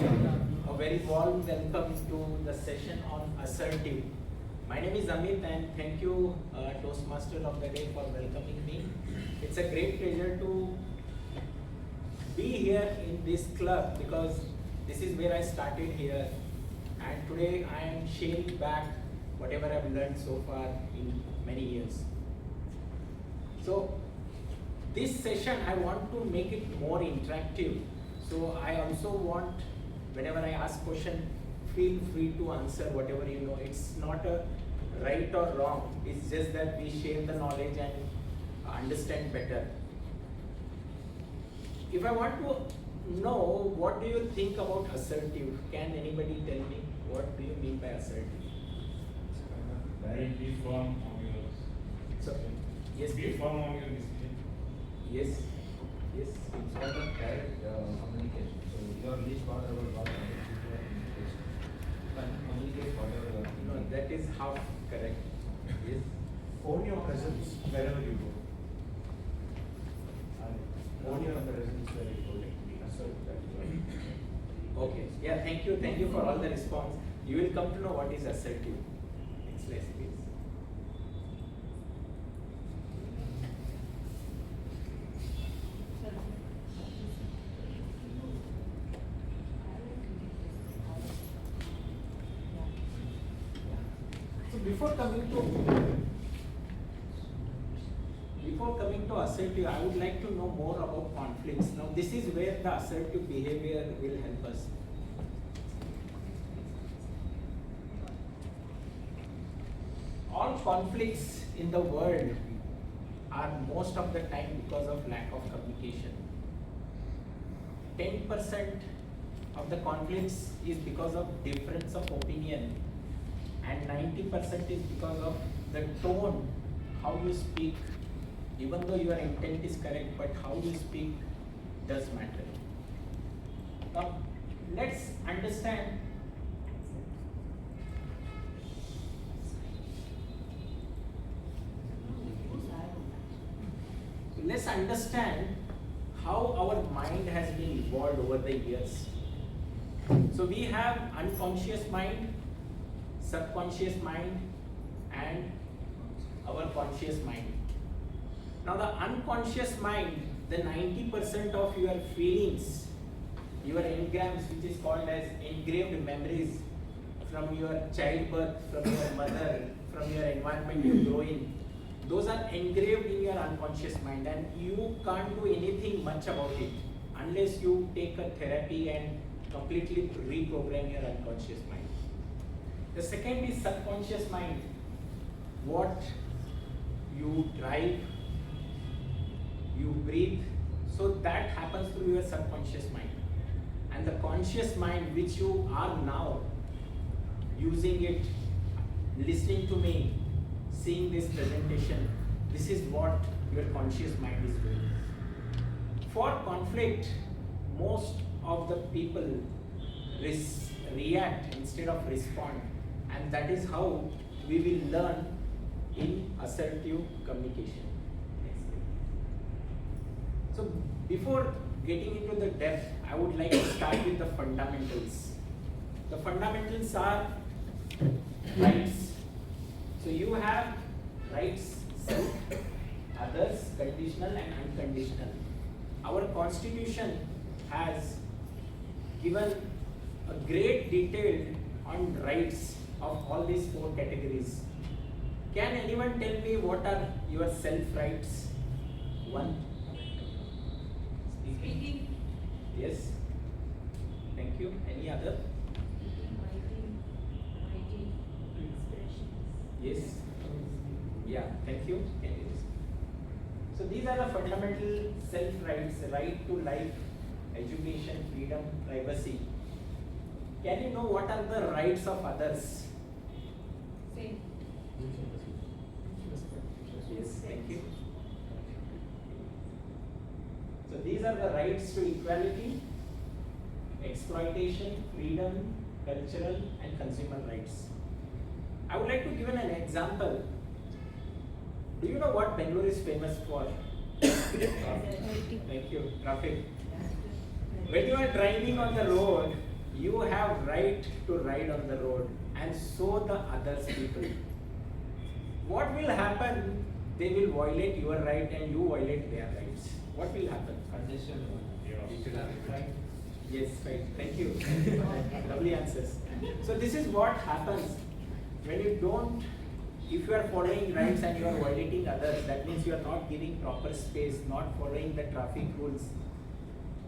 A very warm welcome to the session on assertive. My name is Amit and thank you Toastmaster of the day for welcoming me. It's a great pleasure to be here in this club because this is where I started here, and today I am sharing back whatever I've learned so far in many years. So this session I want to make it more interactive. So I also want, whenever I ask question, feel free to answer whatever you know. It's not a right or wrong. It's just that we share the knowledge and understand better. If I want to know, what do you think about assertive? Can anybody tell me what do you mean by assertive? Directly from your So, yes, please. from on your discipline. Yes, yes. It's called a direct communication. So you are least bothered about what other people are communication. But communicate whatever you are. No, that is half correct. Yes. Own your presence wherever you go. And own your presence where you go. Assert that you are. Okay. Yeah, thank you. Thank you for all the response. You will come to know what is assertive. Next slide, please. So before coming to assertive, I would like to know more about conflicts. Now, this is where the assertive behavior will help us. All conflicts in the world are most of the time because of lack of communication. 10% of the conflicts is because of difference of opinion, and 90% is because of the tone, how you speak. Even though your intent is correct, but how you speak does matter. Now, let's understand how our mind has been evolved over the years. So we have unconscious mind, subconscious mind, and our conscious mind. Now the unconscious mind, the 90% of your feelings, your engrams, which is called as engraved memories from your childbirth, from your mother, from your environment you grow in, those are engraved in your unconscious mind, and you can't do anything much about it unless you take a therapy and completely reprogram your unconscious mind. The second is subconscious mind. What you drive, you breathe, so that happens through your subconscious mind. And the conscious mind, which you are now using it, listening to me, seeing this presentation, this is what your conscious mind is doing. For conflict, most of the people react instead of respond, and that is how we will learn in assertive communication. So before getting into the depth, I would like to start with the fundamentals. The fundamentals are rights. So you have rights, self, others, conditional and unconditional. Our constitution has given a great detail on rights of all these four categories. Can anyone tell me what are your self rights? One. Speaking. Yes. Thank you. Any other? Writing, expressions. Yes. Yeah. Thank you. Can you just- So these are the fundamental self rights: right to life, education, freedom, privacy. Can you know what are the rights of others? Same. Yes. Thank you. So these are the rights to equality, exploitation, freedom, cultural and consumer rights. I would like to give an example. Do you know what Bangalore is famous for? Thank you. Traffic. When you are driving on the road, you have right to ride on the road, and so the others people. What will happen? They will violate your right and you violate their rights. What will happen? Congestion. Right. Yes, right. Thank you. Lovely answers. So this is what happens when you don't, if you are following rights and you are violating others, that means you are not giving proper space, not following the traffic rules.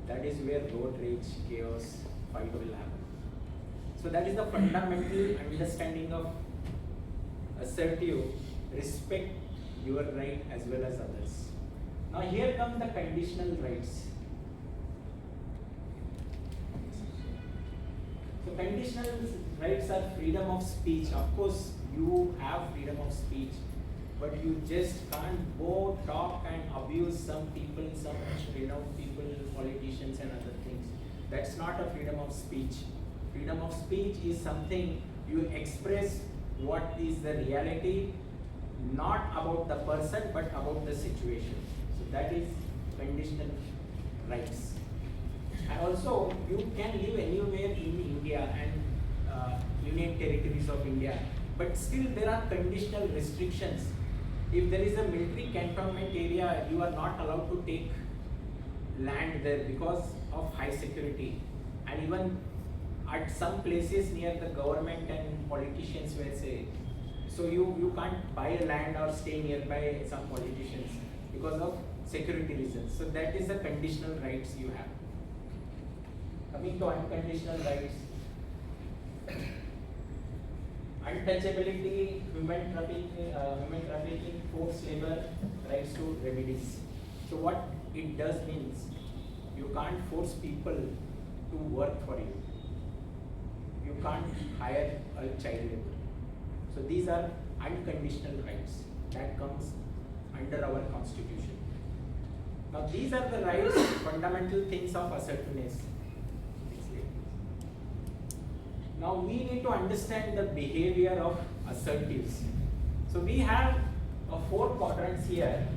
That is where road rage, chaos, fight will happen. So that is the fundamental understanding of assertive, respect your right as well as others. Now here come the conditional rights. So conditional rights are freedom of speech. Of course, you have freedom of speech, but you just can't go talk and abuse some people, some renowned people, politicians and other things. That's not a freedom of speech. Freedom of speech is something you express what is the reality, not about the person but about the situation. So that is conditional rights. And also, you can live anywhere in India and Union Territories of India, but still there are conditional restrictions. If there is a military cantonment area, you are not allowed to take land there because of high security. And even at some places near the government and politicians will say, so you can't buy a land or stay nearby some politicians because of security reasons. So that is the conditional rights you have. Coming to unconditional rights, untouchability, human trafficking, forced labor, rights to remedies. So what it does means, you can't force people to work for you. You can't hire a child labor. So these are unconditional rights that comes under our constitution. Now these are the rights, fundamental things of assertiveness. Now we need to understand the behavior of assertives. So we have 4 quadrants here.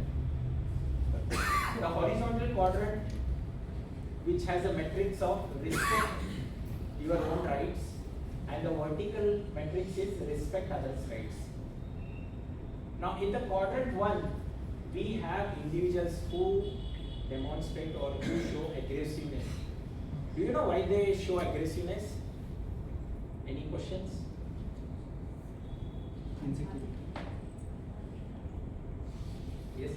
The horizontal quadrant, which has a matrix of respect your own rights, and the vertical matrix is respect others' rights. Now in the quadrant 1, we have individuals who demonstrate or who show aggressiveness. Do you know why they show aggressiveness? Any questions? Insecurity. Yes?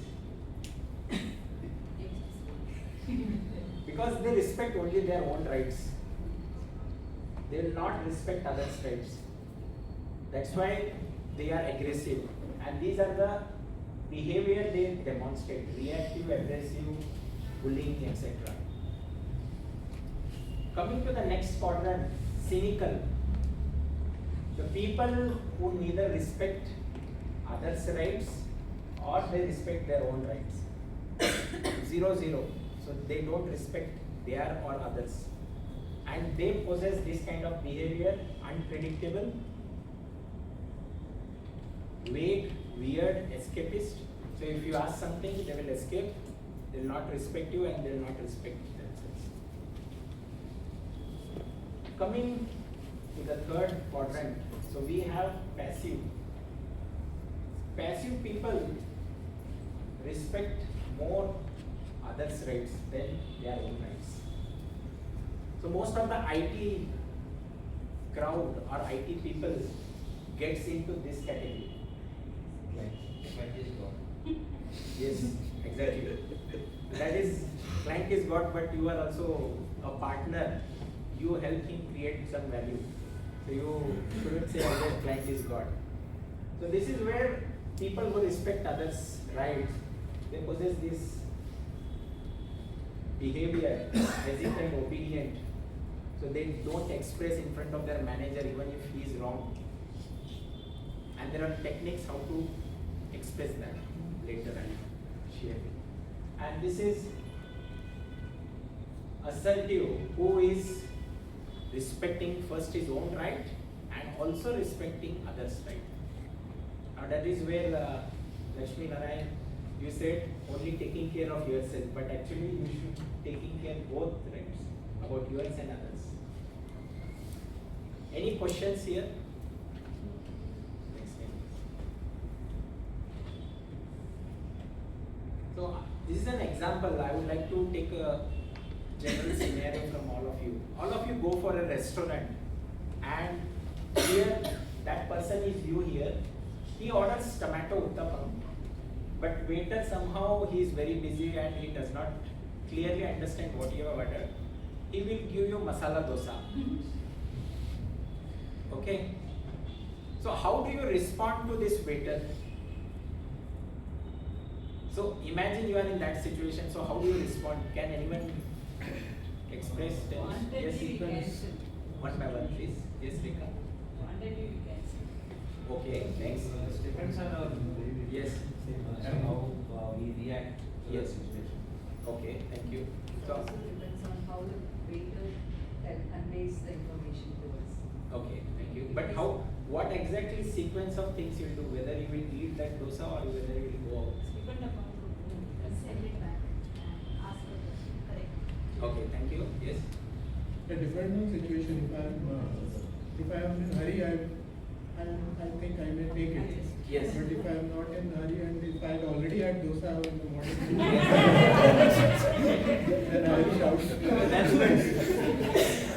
Because they respect only their own rights. They will not respect others' rights. That's why they are aggressive. And these are the behavior they demonstrate: reactive, aggressive, bullying, etc. Coming to the next quadrant, cynical. The people who neither respect others' rights or they respect their own rights. 0-0. So they don't respect their or others. And they possess this kind of behavior: unpredictable, vague, weird, escapist. So if you ask something, they will escape, they will not respect you, and they will not respect themselves. Coming to the third quadrant, so we have passive. Passive people respect more others' rights than their own rights. So most of the IT crowd or IT people gets into this category. Client is God. Yes, exactly. That is, client is God, but you are also a partner. You help him create some value. So you shouldn't say always client is God. So this is where people who respect others' rights, they possess this behavior, hesitant, obedient. So they don't express in front of their manager even if he is wrong. And there are techniques how to express that later I'll share. And this is assertive, who is respecting first his own right and also respecting others' right. Now that is where Lakshmi Narayan, you said only taking care of yourself, but actually you should taking care of both rights, about yours and others. Any questions here? Next slide. So this is an example. I would like to take a general scenario from all of you. All of you go for a restaurant, and here that person is you here. He orders tomato uttapam, but waiter somehow he is very busy and he does not clearly understand what you have ordered. He will give you masala dosa. Okay. So how do you respond to this waiter? So imagine you are in that situation. So how do you respond? Can anyone express? Yes, sequence. One by one, please. Yes, Rekha. Okay, next. It depends on our behavior. Yes. And how we react to Yes. the situation. Okay, thank you. It So, also depends on how the waiter conveys the information to us. okay, thank you. But how? What exactly sequence of things you will do? Whether you will eat that dosa or whether you will go out? Depend upon send it back and ask for the correct. Okay, thank you. Yes. It depends on situation. If I am in hurry, I think I may take it. Yes. But if I am not in hurry and if I had already had dosa in the morning, then I will shout. That's good.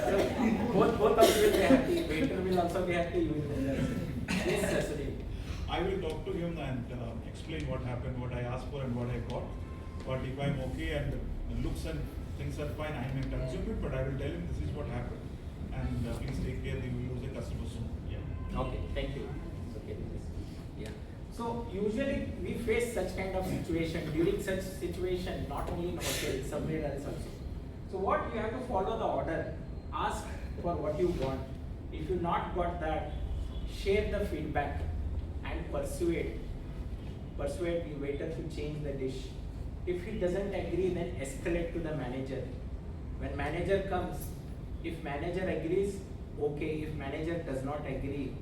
So, both of you will be happy. Waiter will also be happy. You will be happy. Yes, Sasuri. I will talk to him and explain what happened, what I asked for and what I got. But if I'm okay and the looks and things are fine, I may consume it, but I will tell him this is what happened. And please take care, we will lose a customer soon. Yeah. Okay, thank you. It's okay. Yeah. So usually we face such kind of situation. During such situation, not only in hotel, somewhere else also. So what you have to follow the order. Ask for what you want. If you not got that, share the feedback and persuade the waiter to change the dish. If he doesn't agree, then escalate to the manager. When manager comes, if manager agrees, okay. If manager does not agree,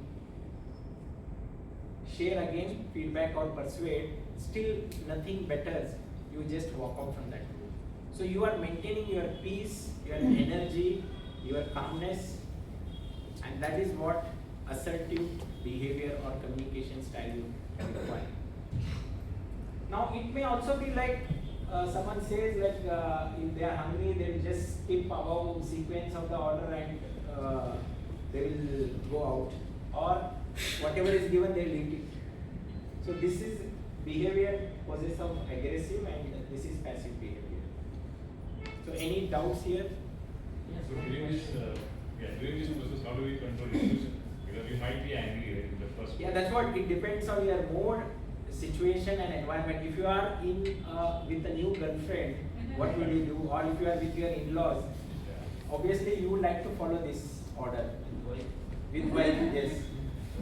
share again feedback or persuade. Still nothing better, you just walk out from that room. So you are maintaining your peace, your energy, your calmness, and that is what assertive behavior or communication style you require. Now it may also be like someone says like if they are hungry, they will just skip above sequence of the order and they will go out, or whatever is given they will eat it. So this is behavior possess of aggressive and this is passive behavior. So any doubts here? So during this process, how do we control emotion? Because we might be angry right, in the first Yeah, place. that's what it depends on your mood, situation and environment. If you are in with a new girlfriend, what will you do? Or if you are with your in-laws, Yeah. obviously you would like to follow this order. With wife, yes.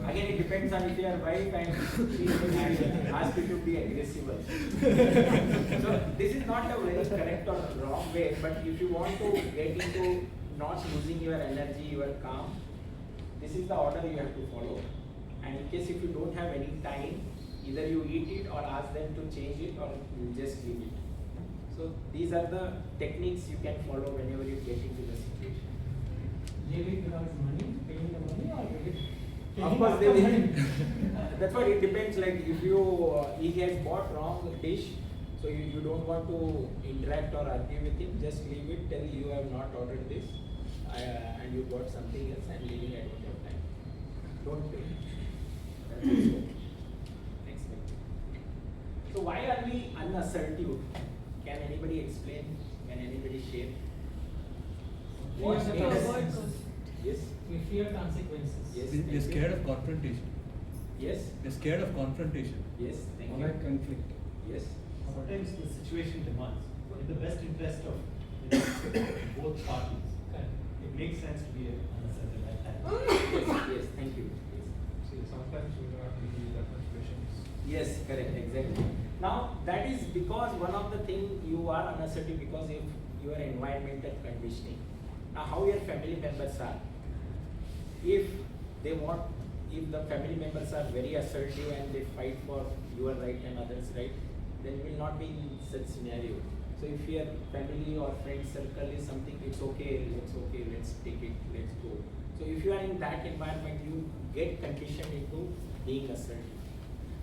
Again, it depends on if you are wife and she will ask you to be aggressive. So this is not a very correct or wrong way, but if you want to get into not losing your energy, your calm, this is the order you have to follow. And in case if you don't have any time, either you eat it or ask them to change it or you just leave it. So these are the techniques you can follow whenever you get into the situation. Leaving without money, paying the money, or will it? Of course, they will. That's what it depends. Like if you he has bought wrong dish, so you don't want to interact or argue with him. Just leave it. Tell you have not ordered this, and you got something else, and leaving at your time. Don't pay. That's also. Next one. So why are we unassertive? Can anybody explain? Can anybody share? What Made the us- word? Yes. We fear consequences. Yes. They're thank you. scared of confrontation. Yes. They're scared of confrontation. Yes. Thank Or you. like conflict. Yes. Sometimes the situation demands, in the best interest of both parties, it makes sense to be unassertive at that. Yes, thank you. Yes. See, sometimes we are in that situations. Yes, correct, exactly. Now that is because one of the thing you are unassertive because of your environmental conditioning. Now how your family members are. If they want, if the family members are very assertive and they fight for your right and others' right, then you will not be in such scenario. So if your family or friend circle is something, it's okay, let's take it, let's go. So So if you are in that environment, you get conditioned into being assertive.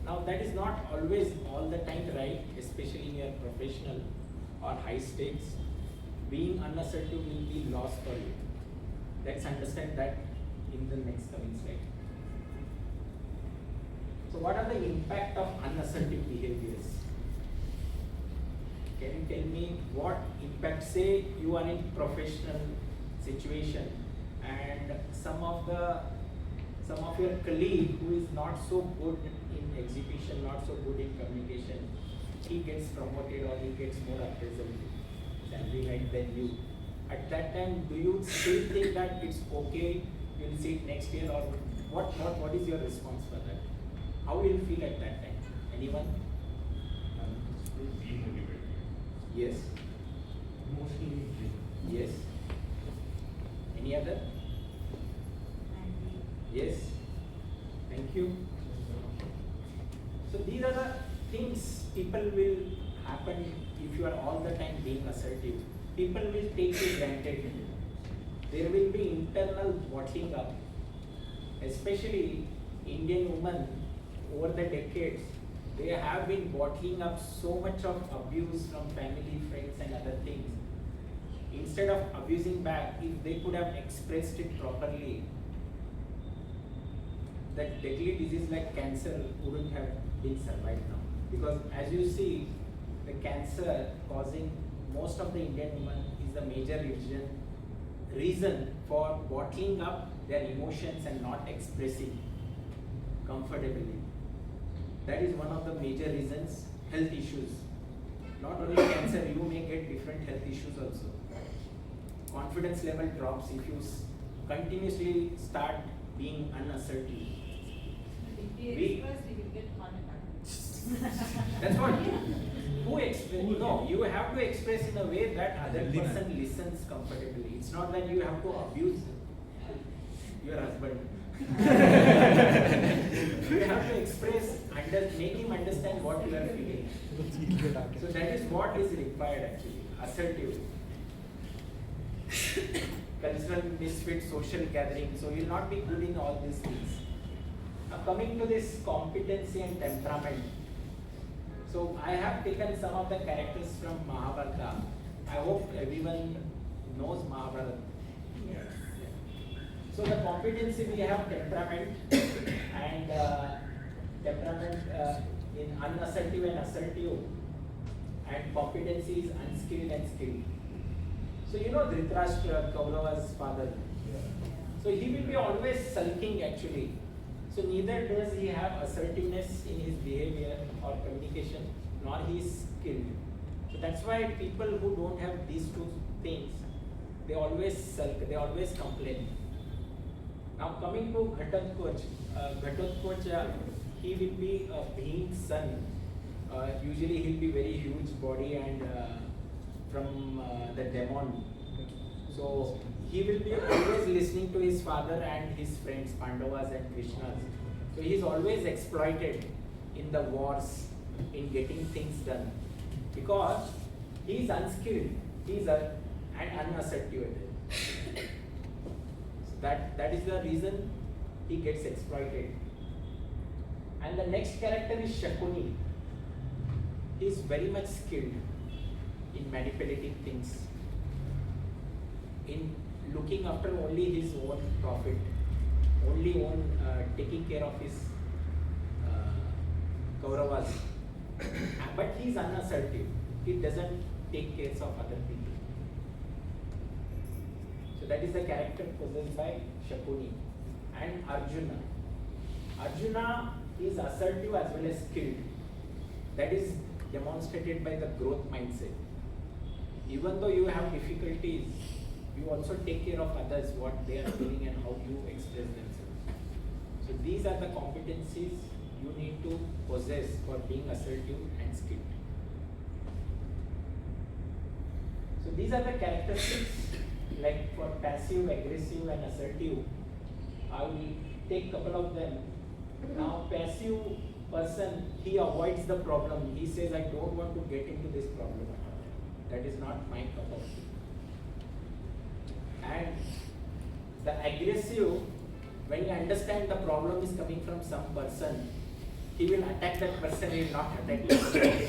Now that is not always all the time right, especially in your professional or high stakes. Being unassertive will be loss for you. Let's understand that in the next coming slide. So what are the impact of unassertive behaviors? Can you tell me what impact? Say you are in professional situation and some of your colleague who is not so good in execution, not so good in communication, he gets promoted or he gets more appraisal salary right than you. At that time, do you still think that it's okay, you'll see it next year, or what is your response for that? How will you feel at that time? Anyone? Demotivated. Yes. Emotionally drained. Yes. Any other? And Yes. Thank you. So these are the things people will happen if you are all the time being assertive. People will take you granted. There will be internal bottling up. Especially Indian women over the decades, they have been bottling up so much of abuse from family, friends and other things. Instead of abusing back, if they could have expressed it properly, that deadly disease like cancer wouldn't have been survived now. Because as you see, the cancer causing most of the Indian women is the major reason for bottling up their emotions and not expressing comfortably. That is one of the major reasons. Health issues. Not only cancer, you may get different health issues also. Confidence level drops if you continuously start being unassertive. if we express, we will get heart attack. That's what. Who express? No, you have to express in a way that other Healthy person man. listens comfortably. It's not that you have to abuse your husband. You have to express, make him understand what you are feeling. So that is what is required actually. Assertive. Cultural misfit, social gathering. So you will not be good in all these things. Now coming to this competency and temperament. So I have taken some of the characters from Mahabharata. I hope everyone knows Mahabharata. Yes. So the competency, we have temperament and temperament in unassertive and assertive, and competency is unskilled and skilled. So you know Dhritarashtra, Kaurava's father. So he will be always sulking actually. So neither does he have assertiveness in his behavior or communication, nor he is skilled. So that's why people who don't have these two things, they always sulk, they always complain. Now coming to Ghatotkacha, he will be a being's son. Usually he'll be very huge body and from the demon. So he will be always listening to his father and his friends, Pandavas and Krishnas. So he is always exploited in the wars, in getting things done. Because he is unskilled, he is and unassertive. So that is the reason he gets exploited. And the next character is Shakuni. He is very much skilled in manipulating things, in looking after only his own profit, only taking care of his Kauravas. But he is unassertive. He doesn't take care of other people. So that is the character possessed by Shakuni. And Arjuna. Arjuna is assertive as well as skilled. That is demonstrated by the growth mindset. Even though you have difficulties, you also take care of others, what they are feeling and how you express themselves. So these are the competencies you need to possess for being assertive and skilled. So these are the characteristics, like for passive, aggressive and assertive. I will take couple of them. Now passive person, he avoids the problem. He says, I don't want to get into this problem. That is not my cup of tea. And The aggressive, when you understand the problem is coming from some person, he will attack that person, he will not attack you.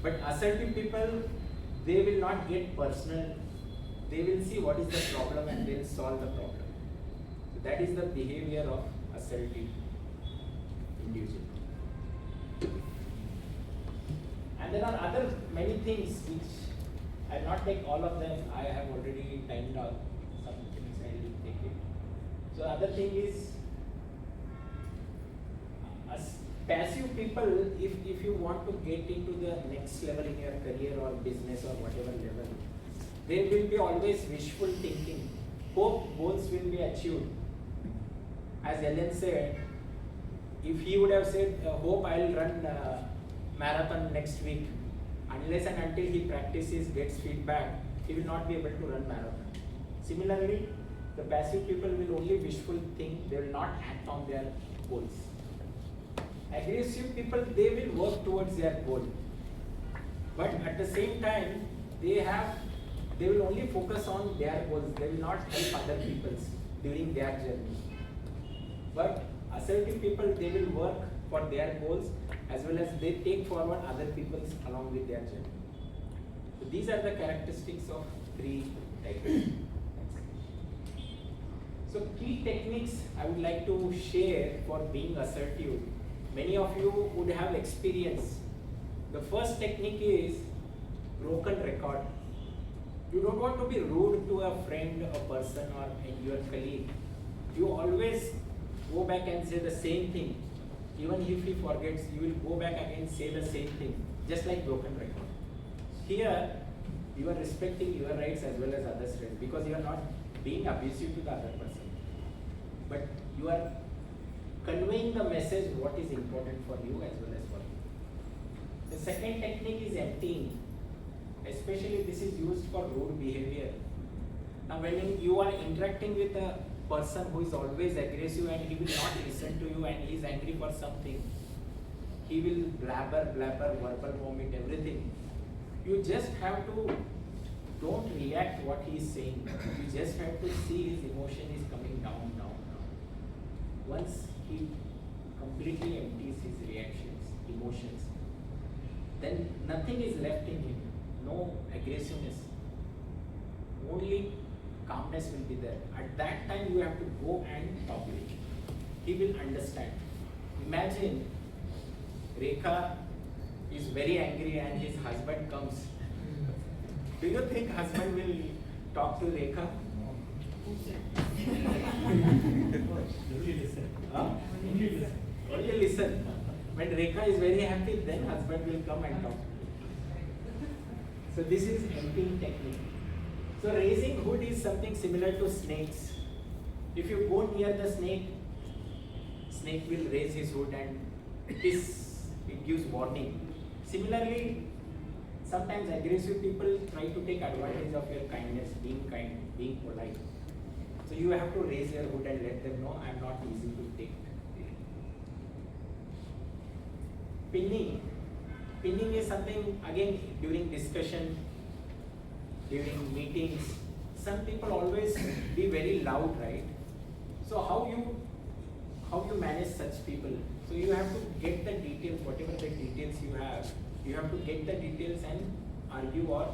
But assertive people, they will not get personal. They will see what is the problem and they will solve the problem. So that is the behavior of assertive individual. And there are other many things which I will not take all of them. I have already timed out some things I will take it. So other thing is, as passive people, if you want to get into the next level in your career or business or whatever level, there will be always wishful thinking. Hope goals will be achieved. As Ellen said, if he would have said, hope I will run marathon next week, unless and until he practices, gets feedback, he will not be able to run marathon. Similarly, the passive people will only wishful think, they will not act on their goals. Aggressive people, they will work towards their goal. But at the same time, they will only focus on their goals. They will not help other people during their journey. But assertive people, they will work for their goals as well as they take forward other people along with their journey. So these are the characteristics of three types. So key techniques I would like to share for being assertive. Many of you would have experience. The first technique is broken record. You don't want to be rude to a friend, a person, or your colleague. You always go back and say the same thing. Even if he forgets, you will go back again, say the same thing, just like broken record. Here, you are respecting your rights as well as others' rights because you are not being abusive to the other person. But you are conveying the message what is important for you as well as for you. The second technique is emptying. Especially this is used for rude behavior. Now when you are interacting with a person who is always aggressive and he will not listen to you and he is angry for something, he will blabber, verbal vomit, everything. You just have to, don't react what he is saying. You just have to see his emotion is coming down. Once he completely empties his reactions, emotions, then nothing is left in him. No aggressiveness. Only calmness will be there. At that time you have to go and talk with him. He will understand. Imagine Rekha is very angry and his husband comes. Do you think husband will talk to Rekha? Only listen. Huh? Only listen. Only listen. When Rekha is very happy, then husband will come and talk. So this is emptying technique. So raising hood is something similar to snakes. If you go near the snake, snake will raise his hood and it gives warning. Similarly, sometimes aggressive people try to take advantage of your kindness, being kind, being polite. So you have to raise your hood and let them know I am not easy to take. Pinning. Pinning is something, again, during discussion, during meetings, some people always be very loud, right? So how you manage such people? So you have to get the details, whatever the details you have to get the details and argue or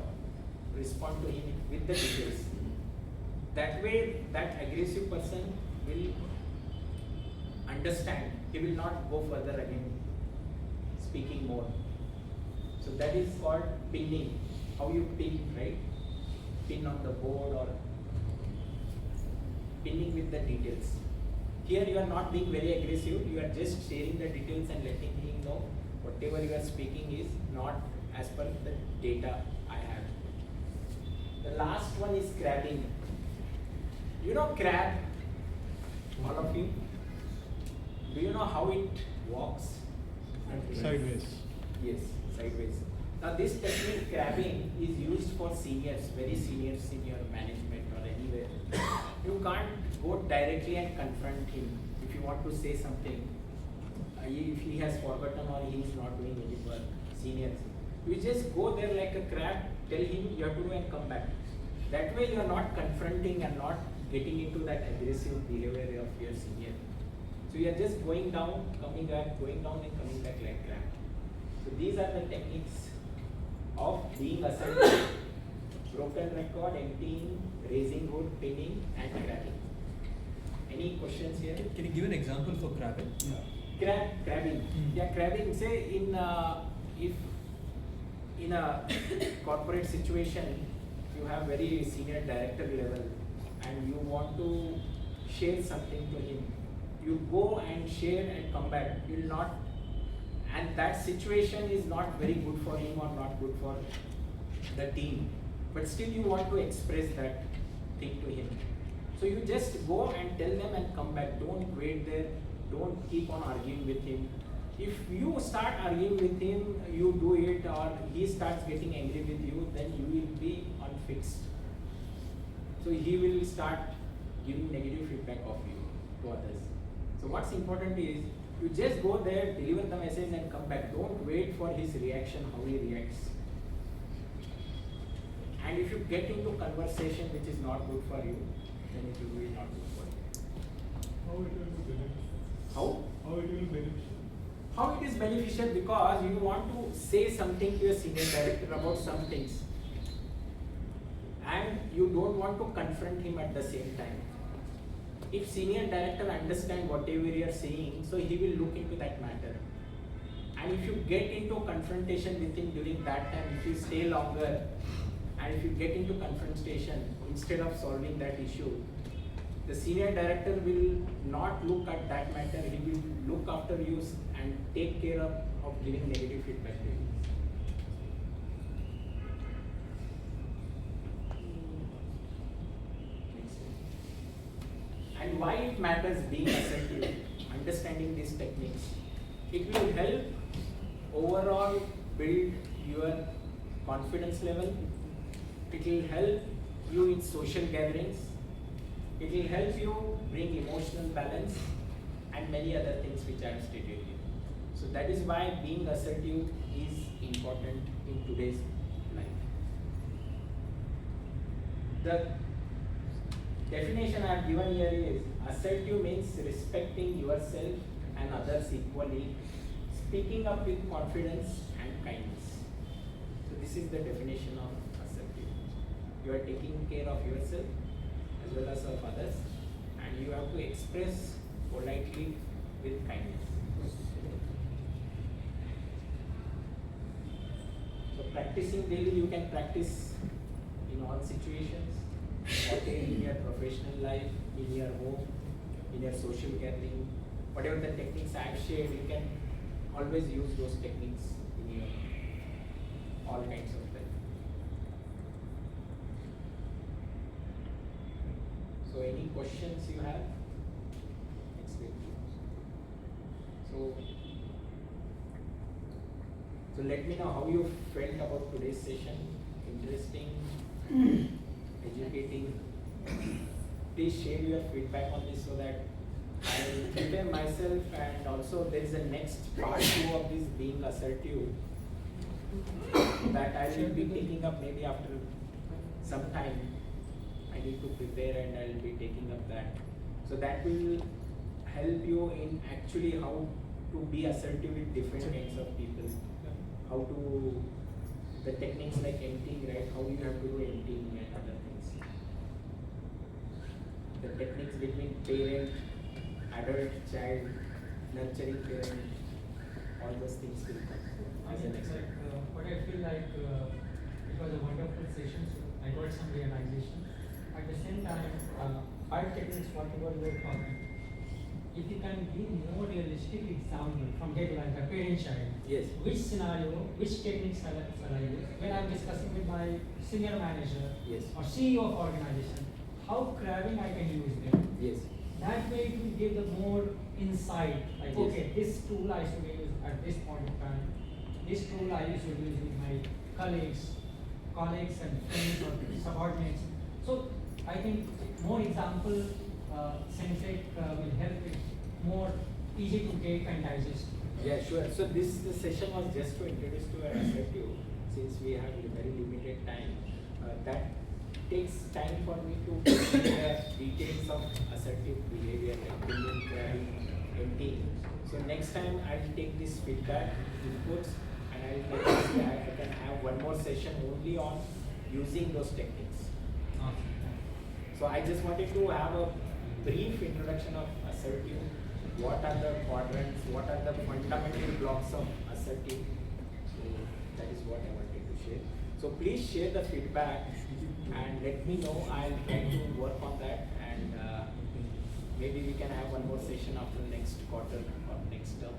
respond to him with the details. That way, that aggressive person will understand. He will not go further again, speaking more. So that is called pinning. How you pin, right? Pin on the board or pinning with the details. Here you are not being very aggressive. You are just sharing the details and letting him know whatever you are speaking is not as per the data I have. The last one is crabbing. You know crab? All of you? Do you know how it walks? Sideways. Yes, sideways. Now this technique crabbing is used for seniors, very senior management or anywhere. You can't go directly and confront him if you want to say something. If he has forgotten or he is not doing any work, seniors. You just go there like a crab, tell him you have to do and come back. That way you are not confronting and not getting into that aggressive behavior of your senior. So you are just going down, coming back, going down and coming back like crab. So these are the techniques of being assertive: broken record, emptying, raising hood, pinning and crabbing. Any questions here? Can you give an example for crabbing? Crabbing. Hmm. Yeah, crabbing. Say if in a corporate situation you have very senior director level and you want to share something to him, you go and share and come back. You will not, and that situation is not very good for him or not good for the team. But still you want to express that thing to him. So you just go and tell them and come back. Don't wait there. Don't keep on arguing with him. If you start arguing with him, you do it, or he starts getting angry with you, then you will be unfixed. So he will start giving negative feedback of you to others. So what's important is you just go there, deliver the message and come back. Don't wait for his reaction, how he reacts. And if you get into conversation which is not good for you, then it will be not good for you. How it will be beneficial? How? How it will be beneficial? How it is beneficial? Because you want to say something to your senior director about some things. And you don't want to confront him at the same time. If senior director understands whatever you are saying, so he will look into that matter. And if you get into confrontation with him during that time, if you stay longer, and if you get into confrontation, instead of solving that issue, the senior director will not look at that matter, he will look after you and take care of giving negative feedback to you. Next. And why it matters being assertive, understanding these techniques. It will help overall build your confidence level. It will help you in social gatherings. It will help you bring emotional balance and many other things which I have stated here. So that is why being assertive is important in today's life. The definition I have given here is assertive means respecting yourself and others equally, speaking up with confidence and kindness. So this is the definition of assertive. You are taking care of yourself as well as of others, and you have to express politely with kindness. So practicing daily, you can practice in all situations, in your professional life, in your home, in your social gathering, whatever the techniques I have shared, you can always use those techniques in your all kinds of life. So any questions you have? Next week. So let me know how you felt about today's session. Interesting, educating. Please share your feedback on this so that I will prepare myself, and also there is a next part 2 of this being assertive that I will be taking up maybe after some time. I need to prepare and I will be taking up that. So that will help you in actually how to be assertive with different kinds of people. How to, the techniques like emptying, right? How you have to do emptying and other things. The techniques between parent, adult, child, nurturing parent, all those things will come. I mean, it's like, what I feel like it was a wonderful session. So I got some realization. At the same time, art techniques, whatever we were talking, if you can give more realistic example from day to like a parent child, Yes. which scenario, which techniques shall I use? When I'm discussing with my senior manager Yes. or CEO of organization, how crabbing I can use them. Yes. That way it will give the more insight, like Yes. okay, this tool I should use at this point of time. This tool I should use with my colleagues and friends or subordinates. So I think more example centric will help it more easy to take and digest. Yeah, sure. So this session was just to introduce to an assertive, since we have a very limited time. That takes time for me to get the details of assertive behavior like building, query, emptying. So next time I'll take this feedback inputs and I'll I can have one more session only on using those techniques. So I just wanted to have a brief introduction of assertive. What are the quadrants? What are the fundamental blocks of assertive? So that is what I wanted to share. So please share the feedback and let me know. I'll try to work on that, and maybe we can have one more session after next quarter or next term.